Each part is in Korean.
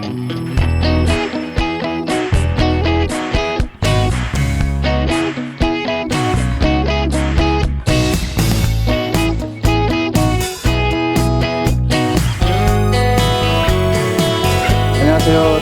안녕하세요.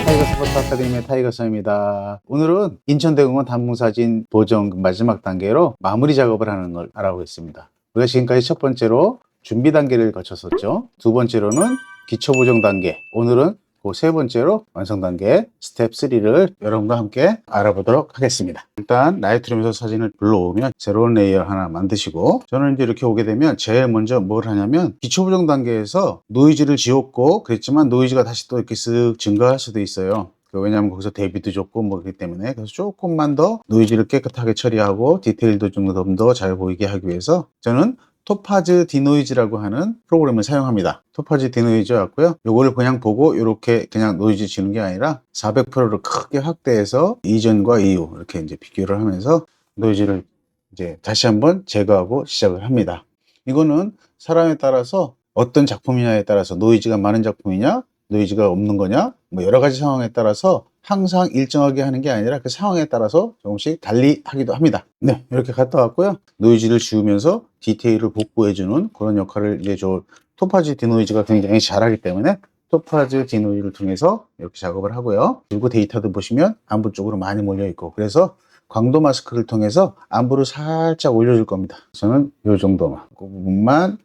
타이거 스포츠 아카데미의 타이거스입니다. 오늘은 인천대공원 단풍사진 보정 마지막 단계로 마무리 작업을 하는 걸 알아보겠습니다. 우리가 지금까지 첫 번째로 준비 단계를 거쳤었죠. 두 번째로는 기초 보정 단계, 오늘은 그 세 번째로 완성 단계 스텝 3를 여러분과 함께 알아보도록 하겠습니다. 일단 라이트룸에서 사진을 불러오면 새로운 레이어 하나 만드시고, 저는 이제 이렇게 오게 되면 제일 먼저 뭘 하냐면 기초 보정 단계에서 노이즈를 지웠고, 그랬지만 노이즈가 다시 또 이렇게 쓱 증가할 수도 있어요. 왜냐하면 거기서 대비도 좋고 뭐 그렇기 때문에, 그래서 조금만 더 노이즈를 깨끗하게 처리하고 디테일도 좀 더 잘 보이게 하기 위해서 저는 토파즈 디노이즈라고 하는 프로그램을 사용합니다. 토파즈 디노이즈 같고요. 요거를 그냥 보고 이렇게 그냥 노이즈 지는 게 아니라 400%를 크게 확대해서 이전과 이후 이렇게 이제 비교를 하면서 노이즈를 이제 다시 한번 제거하고 시작을 합니다. 이거는 사람에 따라서 어떤 작품이냐에 따라서 노이즈가 많은 작품이냐, 노이즈가 없는 거냐, 뭐 여러 가지 상황에 따라서 항상 일정하게 하는 게 아니라 그 상황에 따라서 조금씩 달리 하기도 합니다. 네, 이렇게 갔다 왔고요. 노이즈를 지우면서 디테일을 복구해주는 그런 역할을 이제 저 토파즈 디노이즈가 굉장히 잘하기 때문에 토파즈 디노이즈를 통해서 이렇게 작업을 하고요. 그리고 데이터도 보시면 안부 쪽으로 많이 몰려 있고, 그래서 광도 마스크를 통해서 안부를 살짝 올려줄 겁니다. 저는 이 정도만, 그 부분만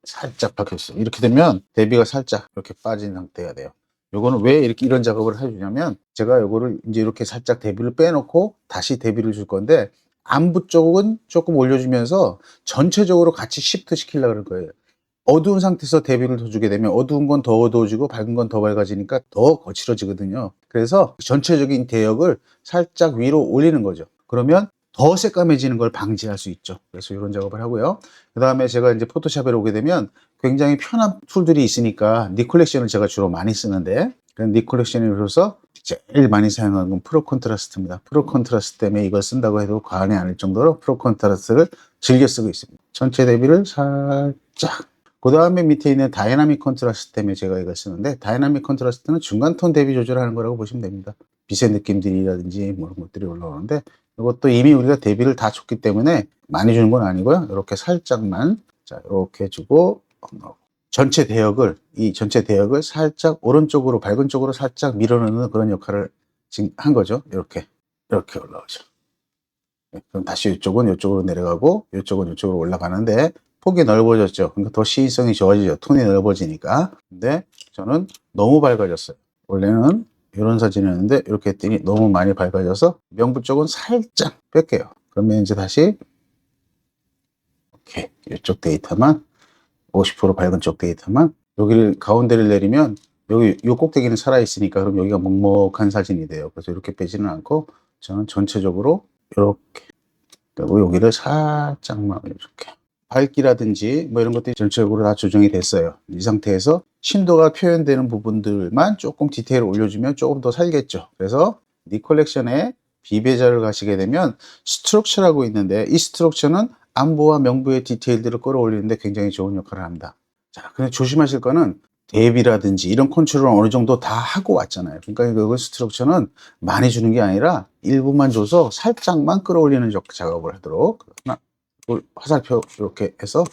살짝 박혔어요. 이렇게 되면 대비가 살짝 이렇게 빠진 상태가 돼요. 요거는 왜 이렇게 이런 작업을 해주냐면, 제가 요거를 이제 이렇게 살짝 대비를 빼놓고 다시 대비를 줄 건데, 안부 쪽은 조금 올려주면서 전체적으로 같이 시프트 시키려고 그럴 거예요. 어두운 상태에서 대비를 더 주게 되면 어두운 건 더 어두워지고 밝은 건 더 밝아지니까 더 거칠어지거든요. 그래서 전체적인 대역을 살짝 위로 올리는 거죠. 그러면 더 새까매지는 걸 방지할 수 있죠. 그래서 이런 작업을 하고요. 그 다음에 제가 이제 포토샵에 오게 되면 굉장히 편한 툴들이 있으니까 니콜렉션을 제가 주로 많이 쓰는데, 니콜렉션에 비해서 제일 많이 사용하는 건 프로 콘트라스트입니다. 프로 콘트라스트 때문에 이걸 쓴다고 해도 과언이 아닐 정도로 프로 콘트라스트를 즐겨 쓰고 있습니다. 전체 대비를 살짝, 그 다음에 밑에 있는 다이나믹 컨트라스트 때문에 제가 이걸 쓰는데, 다이나믹 컨트라스트는 중간톤 대비 조절하는 거라고 보시면 됩니다. 빛의 느낌들이라든지 뭐 이런 것들이 올라오는데, 이것도 이미 우리가 대비를 다 줬기 때문에 많이 주는 건 아니고요. 이렇게 살짝만, 자, 이렇게 주고 전체 대역을, 이 전체 대역을 살짝 오른쪽으로, 밝은 쪽으로 살짝 밀어넣는 그런 역할을 지금 한 거죠. 이렇게 올라오죠. 네, 그럼 다시 이쪽은 이쪽으로 내려가고 이쪽은 이쪽으로 올라가는데 폭이 넓어졌죠. 그러니까 더 시인성이 좋아지죠. 톤이 넓어지니까. 근데 저는 너무 밝아졌어요. 원래는 이런 사진이었는데 이렇게 했더니 너무 많이 밝아져서 명부 쪽은 살짝 뺄게요. 그러면 이제 다시 이렇게 이쪽 데이터만 50% 밝은 쪽 데이터만, 여기를 가운데를 내리면 여기 이 꼭대기는 살아 있으니까 그럼 여기가 먹먹한 사진이 돼요. 그래서 이렇게 빼지는 않고 저는 전체적으로 이렇게 그리고 여기를 살짝만 이렇게, 밝기라든지 뭐 이런 것들이 전체적으로 다 조정이 됐어요. 이 상태에서 심도가 표현되는 부분들만 조금 디테일을 올려주면 조금 더 살겠죠. 그래서 니콜렉션에 비배자를 가시게 되면 스트럭처라고 있는데, 이 스트럭처는 안부와 명부의 디테일들을 끌어올리는데 굉장히 좋은 역할을 합니다. 자, 근데 조심하실 거는 대비라든지 이런 컨트롤을 어느 정도 다 하고 왔잖아요. 그러니까 그 스트럭처는 많이 주는 게 아니라 일부만 줘서 살짝만 끌어올리는 작업을 하도록, 화살표 이렇게 해서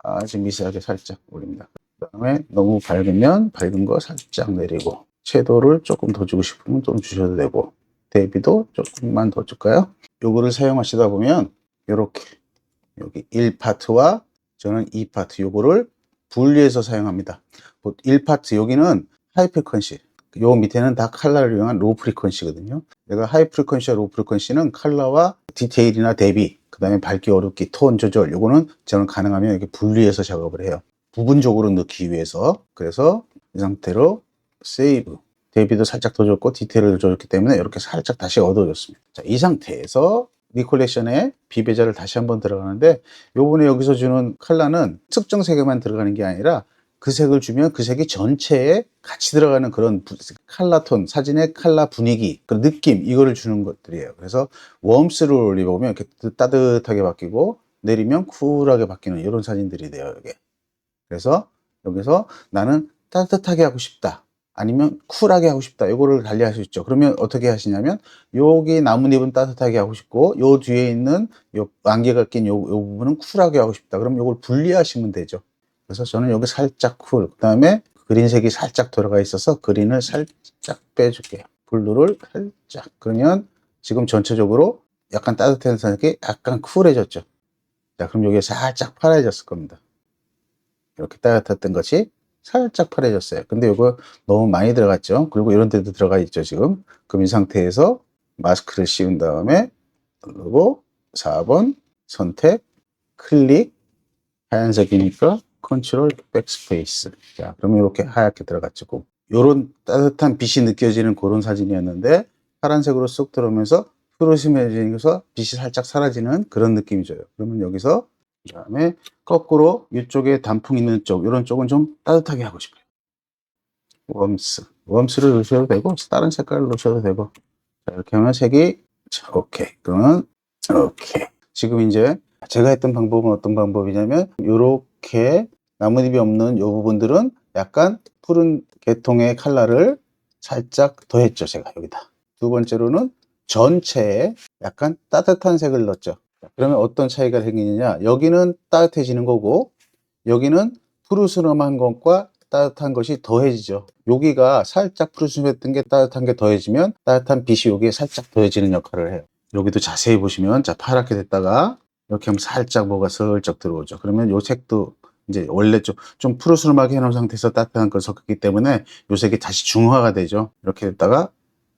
아주 미세하게 살짝 올립니다. 그 다음에 너무 밝으면 밝은 거 살짝 내리고, 채도를 조금 더 주고 싶으면 좀 주셔도 되고, 대비도 조금만 더 줄까요? 요거를 사용하시다 보면 이렇게 여기 1파트와 저는 2파트 요거를 분리해서 사용합니다. 1파트 여기는 하이 프리퀀시, 요 밑에는 다 컬러를 이용한 로우 프리퀀시거든요. 내가 하이 프리퀀시와 로우 프리퀀시는 컬러와 디테일이나 대비, 그 다음에 밝기 어둡기, 톤 조절, 요거는 저는 가능하면 이렇게 분리해서 작업을 해요. 부분적으로 넣기 위해서. 그래서 이 상태로 세이브, 대비도 살짝 더 줬고 디테일을 더 줬기 때문에 이렇게 살짝 다시 어두워졌습니다. 자, 이 상태에서 니콜렉션에 비배자를 다시 한번 들어가는데, 요번에 여기서 주는 컬러는 특정 색에만 들어가는 게 아니라 그 색을 주면 그 색이 전체에 같이 들어가는 그런 컬러 톤, 사진의 컬러 분위기, 그 느낌, 이거를 주는 것들이에요. 그래서 웜스를 올려보면 이렇게 따뜻하게 바뀌고 내리면 쿨하게 바뀌는 이런 사진들이 돼요, 이게. 그래서 여기서 나는 따뜻하게 하고 싶다. 아니면 쿨하게 하고 싶다. 요거를 달리할 수 있죠. 그러면 어떻게 하시냐면 여기 나뭇잎은 따뜻하게 하고 싶고 요 뒤에 있는 요 안개가 낀 요 부분은 쿨하게 하고 싶다. 그럼 요걸 분리하시면 되죠. 그래서 저는 여기 살짝 쿨, 그다음에 그린색이 살짝 들어가 있어서 그린을 살짝 빼줄게요. 블루를 살짝. 그러면 지금 전체적으로 약간 따뜻한 색이 약간 쿨해졌죠. 자, 그럼 여기 살짝 파래졌을 겁니다. 이렇게 따뜻했던 것이 살짝 파래졌어요. 근데 이거 너무 많이 들어갔죠. 그리고 이런 데도 들어가 있죠, 지금. 그럼 이 상태에서 마스크를 씌운 다음에 누르고 4번 선택, 클릭, 하얀색이니까 컨트롤 백스페이스. 자, 그러면 이렇게 하얗게 들어갔죠. 요런 따뜻한 빛이 느껴지는 그런 사진이었는데 파란색으로 쏙 들어오면서 프로시메지면서 빛이 살짝 사라지는 그런 느낌이 줘요. 그러면 여기서 그다음에 거꾸로 이쪽에 단풍 있는 쪽, 이런 쪽은 좀 따뜻하게 하고 싶어요. 웜스를 넣으셔도 되고 다른 색깔을 넣으셔도 되고. 자, 이렇게 하면 색이 자, 오케이. 그러면 오케이. 지금 이제 제가 했던 방법은 어떤 방법이냐면 이렇게 나뭇잎이 없는 이 부분들은 약간 푸른 계통의 컬러를 살짝 더했죠, 제가 여기다. 두 번째로는 전체에 약간 따뜻한 색을 넣었죠. 그러면 어떤 차이가 생기느냐, 여기는 따뜻해지는 거고 여기는 푸르스름한 것과 따뜻한 것이 더해지죠. 여기가 살짝 푸르스름했던 게 따뜻한 게 더해지면 따뜻한 빛이 여기에 살짝 더해지는 역할을 해요. 여기도 자세히 보시면 자 파랗게 됐다가 이렇게 하면 살짝 뭐가 슬쩍 들어오죠. 그러면 요 색도 이제 원래 좀 푸르스름하게 해놓은 상태에서 따뜻한 걸 섞었기 때문에 요 색이 다시 중화가 되죠. 이렇게 됐다가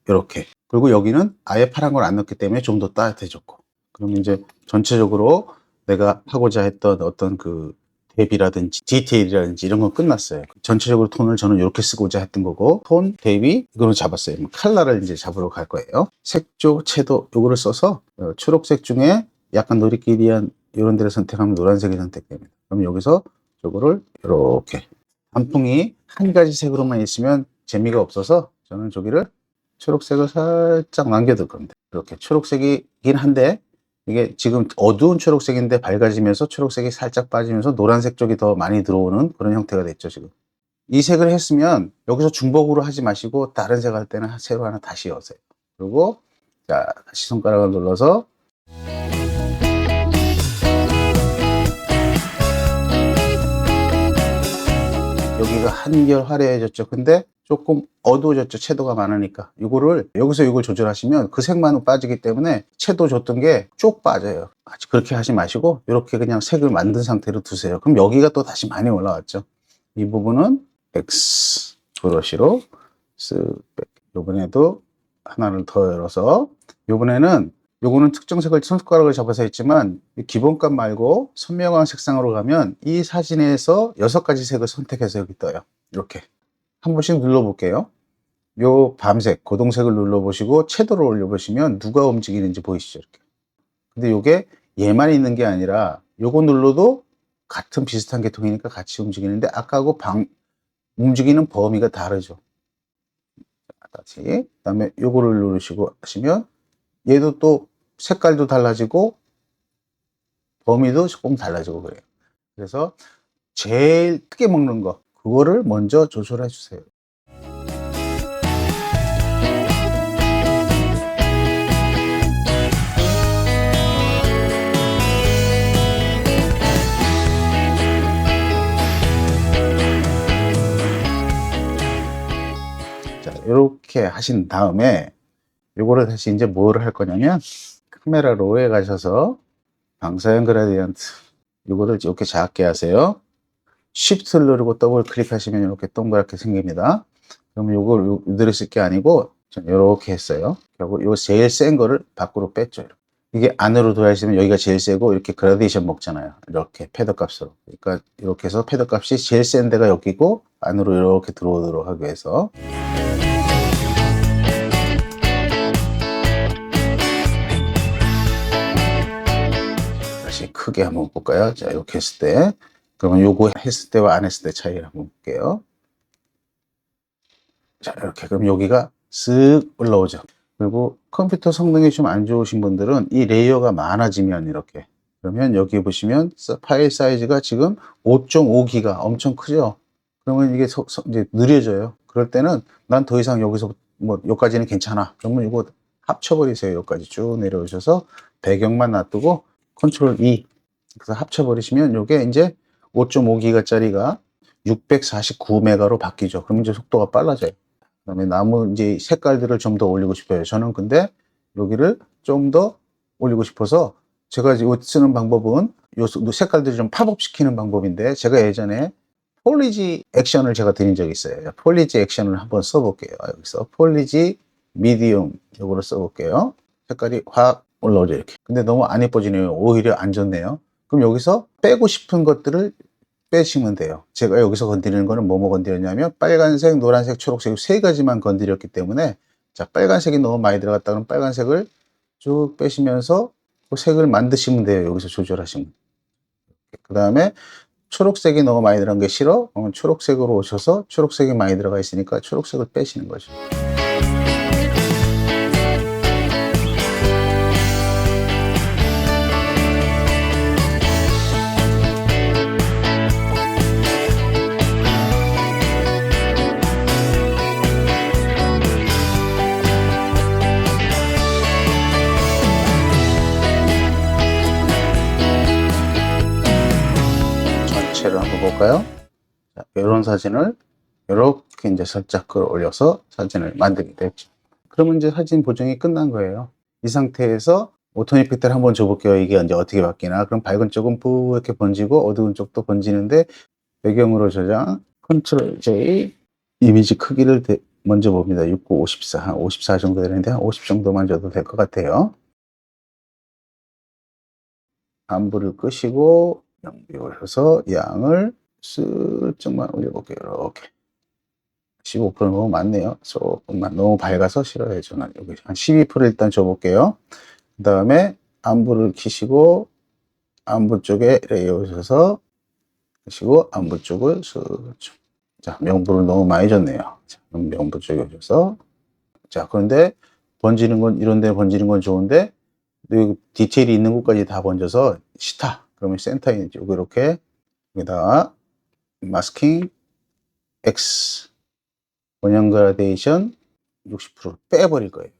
이렇게. 그리고 여기는 아예 파란 걸 안 넣었기 때문에 좀 더 따뜻해졌고. 그러면 이제 전체적으로 내가 하고자 했던 어떤 그 대비라든지 디테일이라든지 이런 건 끝났어요. 전체적으로 톤을 저는 이렇게 쓰고자 했던 거고, 톤, 대비 이거는 잡았어요. 컬러를 이제 잡으러 갈 거예요. 색조, 채도 요거를 써서 초록색 중에 약간 노리끼리한 이런 데를 선택하면 노란색이 선택됩니다. 그럼 여기서 요거를 이렇게 단풍이 한 가지 색으로만 있으면 재미가 없어서 저는 저기를 초록색을 살짝 남겨둘 겁니다. 이렇게 초록색이긴 한데 이게 지금 어두운 초록색인데 밝아지면서 초록색이 살짝 빠지면서 노란색 쪽이 더 많이 들어오는 그런 형태가 됐죠, 지금. 이 색을 했으면 여기서 중복으로 하지 마시고 다른 색 할 때는 새로 하나 다시 여세요. 그리고 자, 다시 손가락을 눌러서 여기가 한결 화려해졌죠. 근데 조금 어두워졌죠. 채도가 많으니까. 이거를 여기서 이걸 조절하시면 그 색만 빠지기 때문에 채도 줬던 게 쭉 빠져요. 아직 그렇게 하지 마시고 이렇게 그냥 색을 만든 상태로 두세요. 그럼 여기가 또 다시 많이 올라왔죠. 이 부분은 X 브러쉬로 쓱 빼. 이번에도 하나를 더 열어서 이번에는 요거는 특정 색을 손가락을 잡아서 했지만 기본값 말고 선명한 색상으로 가면 이 사진에서 6가지 색을 선택해서 여기 떠요. 이렇게 한 번씩 눌러볼게요. 요 밤색, 고동색을 눌러보시고 채도를 올려보시면 누가 움직이는지 보이시죠? 이렇게. 근데 요게 얘만 있는 게 아니라 요거 눌러도 같은 비슷한 계통이니까 같이 움직이는데 아까하고 움직이는 범위가 다르죠. 다시 그 다음에 요거를 누르시고 하시면 얘도 또 색깔도 달라지고 범위도 조금 달라지고 그래요. 그래서 제일 크게 먹는 거 그거를 먼저 조절해 주세요. 자, 이렇게 하신 다음에 요거를 다시 이제 뭐를 할 거냐면 카메라 로에 가셔서 방사형 그라디언트 요거를 이렇게 작게 하세요. Shift를 누르고 더블 클릭하시면 이렇게 동그랗게 생깁니다. 그러면 요걸 누르실 게 아니고 전 이렇게 했어요. 그리고 요 제일 센 거를 밖으로 뺐죠. 이게 안으로 들어가시면 여기가 제일 세고 이렇게 그라데이션 먹잖아요. 이렇게 패드 값으로. 그러니까 이렇게 해서 패드 값이 제일 센 데가 여기고 안으로 이렇게 들어오도록 하기 위해서. 다시 크게 한번 볼까요? 자, 이렇게 했을 때. 그러면 요거 했을 때와 안 했을 때 차이를 한번 볼게요. 자, 이렇게. 그럼 여기가 쓱 올라오죠. 그리고 컴퓨터 성능이 좀 안 좋으신 분들은 이 레이어가 많아지면 이렇게. 그러면 여기 보시면 파일 사이즈가 지금 5.5기가 엄청 크죠? 그러면 이게 이제 느려져요. 그럴 때는 난 더 이상 여기서 뭐 여기까지는 괜찮아. 그러면 이거 합쳐버리세요. 여기까지 쭉 내려오셔서 배경만 놔두고 컨트롤 E. 그래서 합쳐버리시면 이게 이제 5.5기가짜리가 649메가로 바뀌죠. 그럼 이제 속도가 빨라져요. 그다음에 나무 이제 색깔들을 좀 더 올리고 싶어요. 저는 근데 여기를 좀 더 올리고 싶어서 제가 쓰는 방법은 요 색깔들을 좀 팝업 시키는 방법인데, 제가 예전에 폴리지 액션을 제가 드린 적이 있어요. 폴리지 액션을 한번 써볼게요. 여기서 폴리지 미디움 이거로 써볼게요. 색깔이 확 올라오죠, 이렇게. 근데 너무 안 예뻐지네요. 오히려 안 좋네요. 그럼 여기서 빼고 싶은 것들을 빼시면 돼요. 제가 여기서 건드리는 거는 뭐뭐 건드렸냐면 빨간색, 노란색, 초록색 세 가지만 건드렸기 때문에, 자, 빨간색이 너무 많이 들어갔다 그러면 빨간색을 쭉 빼시면서 그 색을 만드시면 돼요. 여기서 조절하시면. 그 다음에 초록색이 너무 많이 들어간 게 싫어? 그러면 초록색으로 오셔서 초록색이 많이 들어가 있으니까 초록색을 빼시는 거죠. 전체를 한번 볼까요? 자, 이런 사진을 이렇게 이제 살짝 끌어올려서 사진을 만들게 됐죠. 그러면 이제 사진 보정이 끝난 거예요. 이 상태에서 오토 이펙트를 한번 줘볼게요. 이게 이제 어떻게 바뀌나. 그럼 밝은 쪽은 이렇게 번지고 어두운 쪽도 번지는데, 배경으로 저장, 컨트롤 J, 이미지 크기를 먼저 봅니다. 69, 54, 한 54 정도 되는데 한 50 정도만 줘도 될 것 같아요. 안부를 끄시고 연결해서 양을 슬쩍만 올려볼게요. 이렇게 15% 너무 많네요. 조금만, 너무 밝아서 싫어요. 저는 여기 한 12% 일단 줘볼게요. 그 다음에 안부를 키시고 안부 쪽에 레이어 오셔서 키시고 안부 쪽을 슬쩍. 자, 명부를 너무 많이 줬네요. 자, 그럼 명부 쪽에 오셔서, 자, 그런데 번지는 건, 이런 데 번지는 건 좋은데 여기 디테일이 있는 곳까지 다 번져서 싫다. 그러면 센터에 있는 쪽 이렇게 여기다가 마스킹 X 원형 그라데이션 60% 빼버릴 거예요.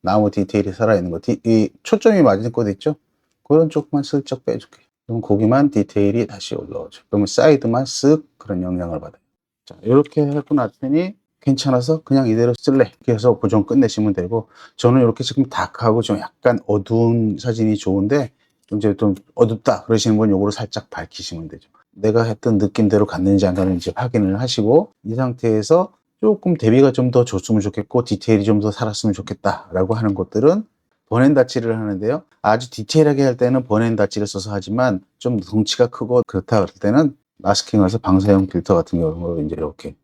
나무 디테일이 살아있는 거, 이 초점이 맞은 곳 있죠? 그런 쪽만 슬쩍 빼줄게요. 그럼 거기만 디테일이 다시 올라오죠. 그러면 사이드만 쓱 그런 영향을 받아요. 자, 이렇게 하고 났더니 괜찮아서 그냥 이대로 쓸래. 이렇게 해서 보정 끝내시면 되고, 저는 이렇게 지금 다크하고 좀 약간 어두운 사진이 좋은데, 이제 좀 어둡다 그러시는 분 요거를 살짝 밝히시면 되죠. 내가 했던 느낌대로 갔는지 안 갔는지 확인을 하시고, 이 상태에서 조금 대비가 좀 더 좋으면 좋겠고 디테일이 좀 더 살았으면 좋겠다 라고 하는 것들은 번앤다치를 하는데요. 아주 디테일하게 할 때는 번앤다치를 써서 하지만 좀 덩치가 크고 그렇다 그럴 때는 마스킹해서 방사형 필터 같은 경우로 이제 이렇게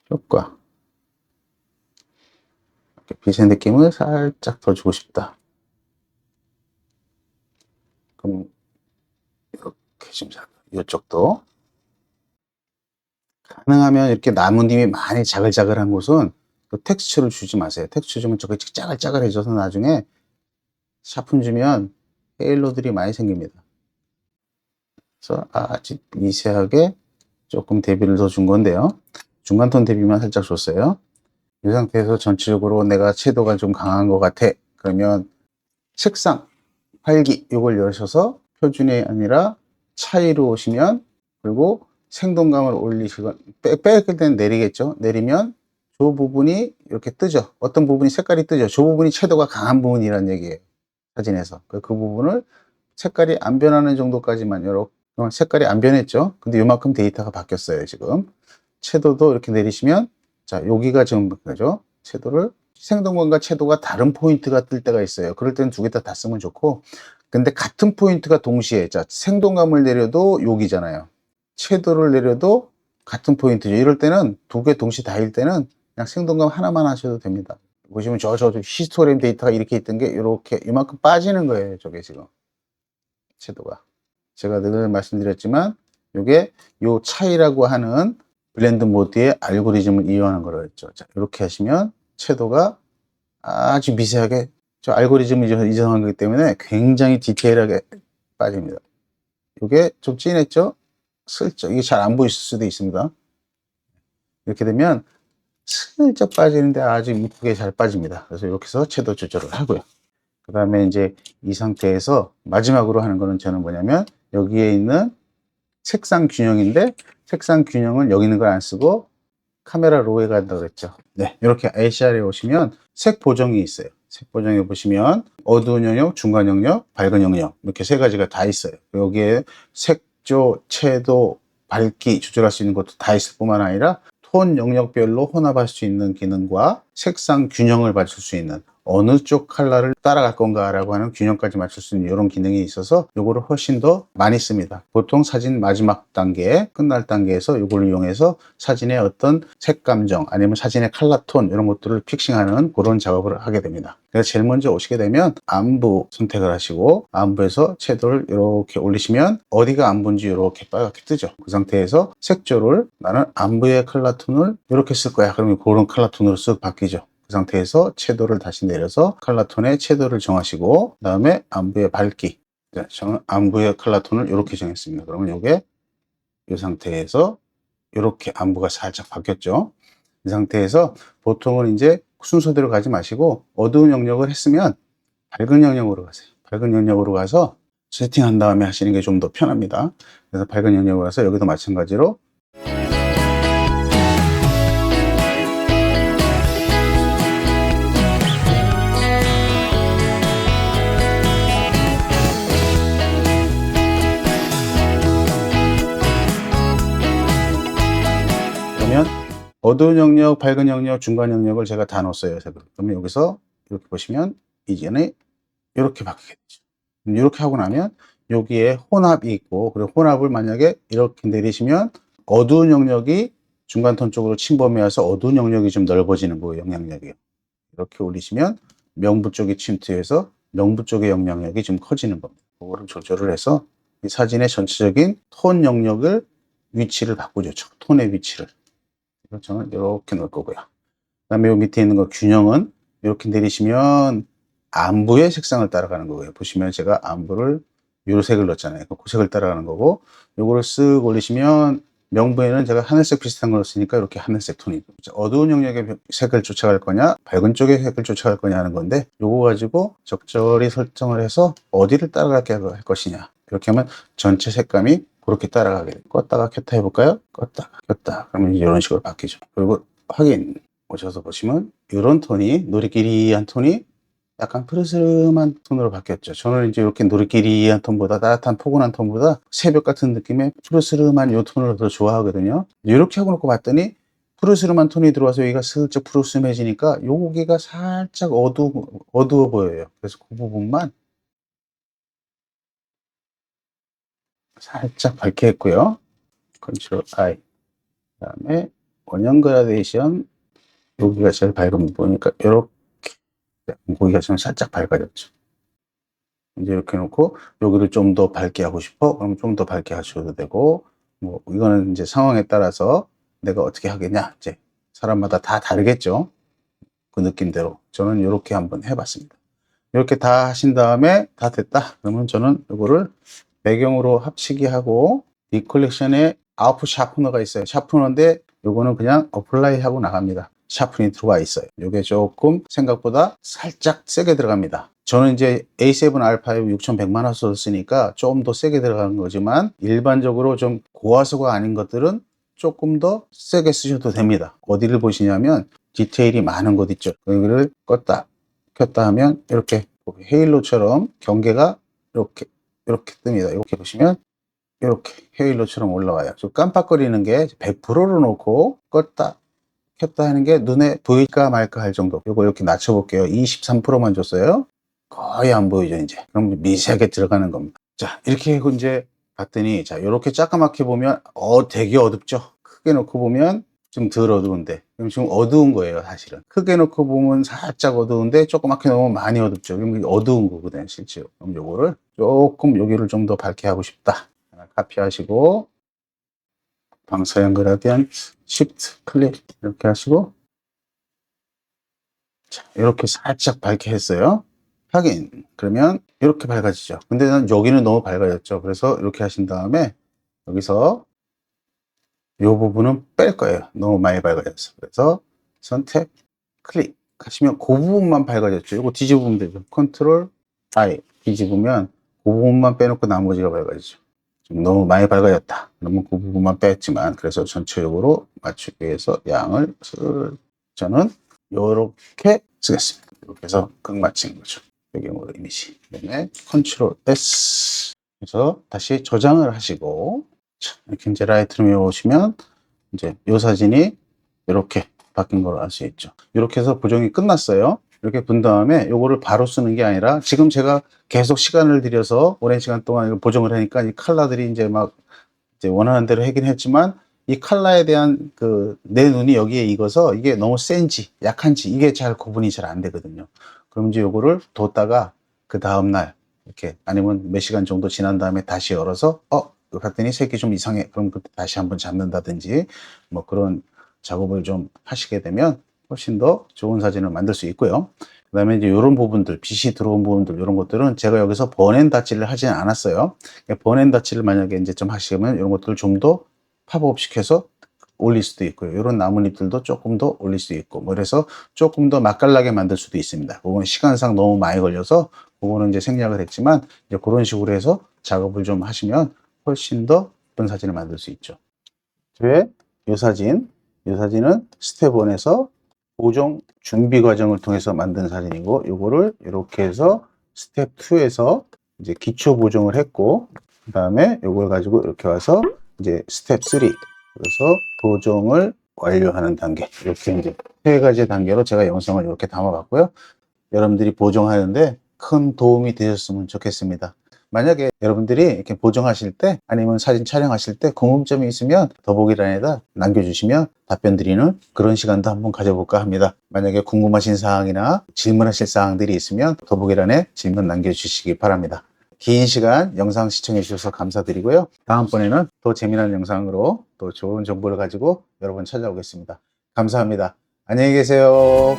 효과, 이렇게 빛의 느낌을 살짝 더 주고 싶다. 그럼 이렇게 좀 이쪽도 가능하면 이렇게 나뭇잎이 많이 자글자글한 곳은 그 텍스처를 주지 마세요. 텍스처 주면 저거 짜글짜글해져서 나중에 샤픈 주면 헤일로들이 많이 생깁니다. 그래서 아주 미세하게 조금 대비를 더 준 건데요. 중간톤 대비만 살짝 줬어요. 이 상태에서 전체적으로 내가 채도가 좀 강한 것 같아. 그러면 색상, 활기 이걸 열으셔서 표준이 아니라 차이로 오시면, 그리고 생동감을 올리시고 뺄 때는 내리겠죠. 내리면 저 부분이 이렇게 뜨죠. 어떤 부분이 색깔이 뜨죠. 저 부분이 채도가 강한 부분이라는 얘기예요. 사진에서 그 부분을 색깔이 안 변하는 정도까지만, 이렇게 색깔이 안 변했죠. 근데 요만큼 데이터가 바뀌었어요. 지금 채도도 이렇게 내리시면, 자, 여기가 지금 그죠. 채도를, 생동감과 채도가 다른 포인트가 뜰 때가 있어요. 그럴 때는 두 개 다 쓰면 좋고, 근데 같은 포인트가 동시에, 자, 생동감을 내려도 여기잖아요. 채도를 내려도 같은 포인트죠. 이럴 때는 두 개 동시에 다일 때는 그냥 생동감 하나만 하셔도 됩니다. 보시면 저 히스토그램 데이터가 이렇게 있던 게 이렇게 이만큼 빠지는 거예요. 저게 지금 채도가. 제가 늘 말씀드렸지만 이게 요 차이라고 하는 블렌드 모드의 알고리즘을 이용하는 거라고 했죠. 자, 이렇게 하시면 채도가 아주 미세하게, 저 알고리즘을 이전한 거기 때문에 굉장히 디테일하게 빠집니다. 이게 좀 진했죠? 슬쩍, 이게 잘 안 보이실 수도 있습니다. 이렇게 되면 슬쩍 빠지는데 아주 이쁘게 잘 빠집니다. 그래서 이렇게 해서 채도 조절을 하고요. 그 다음에 이제 이 상태에서 마지막으로 하는 거는 저는 뭐냐면 여기에 있는 색상 균형인데 색상 균형은 여기 있는 걸 안 쓰고 카메라 로에 간다고 그랬죠. 네, 이렇게 ACR에 오시면 색 보정이 있어요. 색 보정에 보시면 어두운 영역, 중간 영역, 밝은 영역 이렇게 세 가지가 다 있어요. 여기에 색조, 채도, 밝기 조절할 수 있는 것도 다 있을 뿐만 아니라 톤 영역별로 혼합할 수 있는 기능과 색상 균형을 맞출 수 있는 어느 쪽 컬러를 따라갈 건가라고 하는 균형까지 맞출 수 있는 이런 기능이 있어서 요거를 훨씬 더 많이 씁니다. 보통 사진 마지막 단계, 끝날 단계에서 요걸 이용해서 사진의 어떤 색 감정 아니면 사진의 컬러 톤 이런 것들을 픽싱하는 그런 작업을 하게 됩니다. 그래서 제일 먼저 오시게 되면 안부 선택을 하시고 안부에서 채도를 이렇게 올리시면 어디가 안부인지 이렇게 빨갛게 뜨죠. 그 상태에서 색조를 나는 안부의 컬러 톤을 이렇게 쓸 거야. 그러면 그런 컬러 톤으로 쓱 바뀌죠. 그 상태에서 채도를 다시 내려서 컬러 톤의 채도를 정하시고 그 다음에 안부의 밝기 안부의 컬러 톤을 이렇게 정했습니다. 그러면 이게 이 상태에서 이렇게 안부가 살짝 바뀌었죠. 이 상태에서 보통은 이제 순서대로 가지 마시고 어두운 영역을 했으면 밝은 영역으로 가세요. 밝은 영역으로 가서 세팅한 다음에 하시는 게 좀 더 편합니다. 그래서 밝은 영역으로 가서 여기도 마찬가지로 그러면 어두운 영역, 밝은 영역, 중간 영역을 제가 다 넣었어요. 그러면 여기서 이렇게 보시면 이제는 이렇게 바뀌게 되죠. 이렇게 하고 나면 여기에 혼합이 있고 그리고 혼합을 만약에 이렇게 내리시면 어두운 영역이 중간 톤 쪽으로 침범해 와서 어두운 영역이 좀 넓어지는 거예요. 영향력이. 이렇게 올리시면 명부 쪽이 침투해서 명부 쪽의 영향력이 좀 커지는 겁니다. 그거를 조절을 해서 이 사진의 전체적인 톤 영역을 위치를 바꾸죠. 톤의 위치를. 저는 이렇게 놓을 거고요. 그 다음에 요 밑에 있는 거 균형은 이렇게 내리시면 안부의 색상을 따라가는 거고요. 보시면 제가 안부를 요 색을 넣었잖아요. 그 색을 따라가는 거고 요거를 쓱 올리시면 명부에는 제가 하늘색 비슷한 걸 쓰니까 이렇게 하늘색 톤이 어두운 영역의 색을 쫓아갈 거냐 밝은 쪽의 색을 쫓아갈 거냐 하는 건데 요거 가지고 적절히 설정을 해서 어디를 따라갈 것이냐 이렇게 하면 전체 색감이 그렇게 따라가게 돼요. 껐다가 켰다 해볼까요? 껐다가 켰다 그러면 이런 식으로 바뀌죠. 그리고 확인 오셔서 보시면 이런 톤이 노리끼리한 톤이 약간 푸르스름한 톤으로 바뀌었죠. 저는 이제 이렇게 노리끼리한 톤보다 따뜻한 포근한 톤보다 새벽 같은 느낌의 푸르스름한 이 톤을 더 좋아하거든요. 이렇게 하고 놓고 봤더니 푸르스름한 톤이 들어와서 여기가 슬쩍 푸르스름해지니까 여기가 살짝 어두워 보여요. 그래서 그 부분만 살짝 밝게 했고요. 컨트롤 I 그 다음에 원형 그라데이션 여기가 제일 밝은 부분이니까 이렇게 고기가 좀 살짝 밝아졌죠. 이제 이렇게 놓고 여기를 좀 더 밝게 하고 싶어? 그럼 좀 더 밝게 하셔도 되고 뭐 이거는 이제 상황에 따라서 내가 어떻게 하겠냐 이제 사람마다 다 다르겠죠. 그 느낌대로 저는 이렇게 한번 해봤습니다. 이렇게 다 하신 다음에 다 됐다. 그러면 저는 이거를 배경으로 합치기 하고 이 컬렉션에 아웃풋 샤프너가 있어요. 샤프너인데 요거는 그냥 어플라이 하고 나갑니다. 샤프닝 들어와 있어요. 요게 조금 생각보다 살짝 세게 들어갑니다. 저는 이제 A7R5 6100만 화소를 쓰니까 조금 더 세게 들어가는 거지만 일반적으로 좀 고화소가 아닌 것들은 조금 더 세게 쓰셔도 됩니다. 어디를 보시냐면 디테일이 많은 곳 있죠. 여기를 껐다 켰다 하면 이렇게 헤일로처럼 경계가 이렇게 뜹니다. 이렇게 보시면 이렇게 헤일로처럼 올라와요. 좀 깜빡거리는 게 100%로 놓고 껐다 켰다 하는 게 눈에 보일까 말까 할 정도. 이거 이렇게 낮춰볼게요. 23%만 줬어요. 거의 안 보이죠, 이제. 그럼 미세하게 들어가는 겁니다. 자, 이렇게 하고 이제 봤더니, 자, 이렇게 자그맣게 보면, 되게 어둡죠? 크게 놓고 보면 좀 덜 어두운데. 그럼 지금 어두운 거예요, 사실은. 크게 놓고 보면 살짝 어두운데, 조그맣게 놓으면 많이 어둡죠. 그럼 이게 어두운 거거든요, 실제로. 그럼 요거를 조금 여기를 좀 더 밝게 하고 싶다. 하나 카피하시고, 방사형 그라디언, Shift 클릭 이렇게 하시고, 자, 이렇게 살짝 밝게 했어요. 확인. 그러면 이렇게 밝아지죠. 근데 난 여기는 너무 밝아졌죠. 그래서 이렇게 하신 다음에 여기서 이 부분은 뺄 거예요. 너무 많이 밝아져서. 그래서 선택, 클릭 하시면 그 부분만 밝아졌죠. 이거 뒤집으면 되죠. 컨트롤 I 뒤집으면 그 부분만 빼놓고 나머지가 밝아지죠. 좀 너무 많이 밝아졌다. 그러면 그 부분만 뺐지만, 그래서 전체적으로 맞추기 위해서 양을 저는 요렇게 쓰겠습니다. 이렇게 해서 극마친 거죠. 배경으로 이미지. 그다음에 컨트롤 S 그래서 다시 저장을 하시고, 자, 이렇게 이제 라이트룸에 오시면 이제 이 사진이 이렇게 바뀐 걸 알 수 있죠. 이렇게 해서 보정이 끝났어요. 이렇게 본 다음에 요거를 바로 쓰는 게 아니라, 지금 제가 계속 시간을 들여서 오랜 시간 동안 이걸 보정을 하니까 이 컬러들이 이제 막 이제 원하는 대로 하긴 했지만, 이 컬러에 대한 내 눈이 여기에 익어서 이게 너무 센지 약한지 이게 잘 구분이 잘 안 되거든요. 그럼 이제 요거를 뒀다가 그 다음날 이렇게, 아니면 몇 시간 정도 지난 다음에 다시 열어서 봤더니 색이 좀 이상해. 그럼 그때 다시 한번 잡는다든지 뭐 그런 작업을 좀 하시게 되면 훨씬 더 좋은 사진을 만들 수 있고요. 그 다음에 이제 이런 부분들, 빛이 들어온 부분들, 이런 것들은 제가 여기서 번앤다치를 하진 않았어요. 번앤다치를 만약에 이제 좀 하시면 이런 것들을 좀 더 팝업 시켜서 올릴 수도 있고요. 이런 나뭇잎들도 조금 더 올릴 수 있고, 뭐 그래서 조금 더 맛깔나게 만들 수도 있습니다. 그거는 시간상 너무 많이 걸려서 그거는 이제 생략을 했지만, 이제 그런 식으로 해서 작업을 좀 하시면 훨씬 더 예쁜 사진을 만들 수 있죠. 이 사진은 스텝 1에서 보정 준비 과정을 통해서 만든 사진이고, 요거를 이렇게 해서 스텝 2에서 이제 기초 보정을 했고, 그 다음에 요걸 가지고 이렇게 와서 이제 스텝 3, 그래서 보정을 완료하는 단계, 이렇게 이제 세 가지 단계로 제가 영상을 이렇게 담아봤고요. 여러분들이 보정하는데 큰 도움이 되셨으면 좋겠습니다. 만약에 여러분들이 이렇게 보정하실 때, 아니면 사진 촬영하실 때 궁금점이 있으면 더보기란에다 남겨주시면 답변 드리는 그런 시간도 한번 가져볼까 합니다. 만약에 궁금하신 사항이나 질문하실 사항들이 있으면 더보기란에 질문 남겨주시기 바랍니다. 긴 시간 영상 시청해 주셔서 감사드리고요. 다음번에는 더 재미난 영상으로 또 좋은 정보를 가지고 여러분 찾아오겠습니다. 감사합니다. 안녕히 계세요.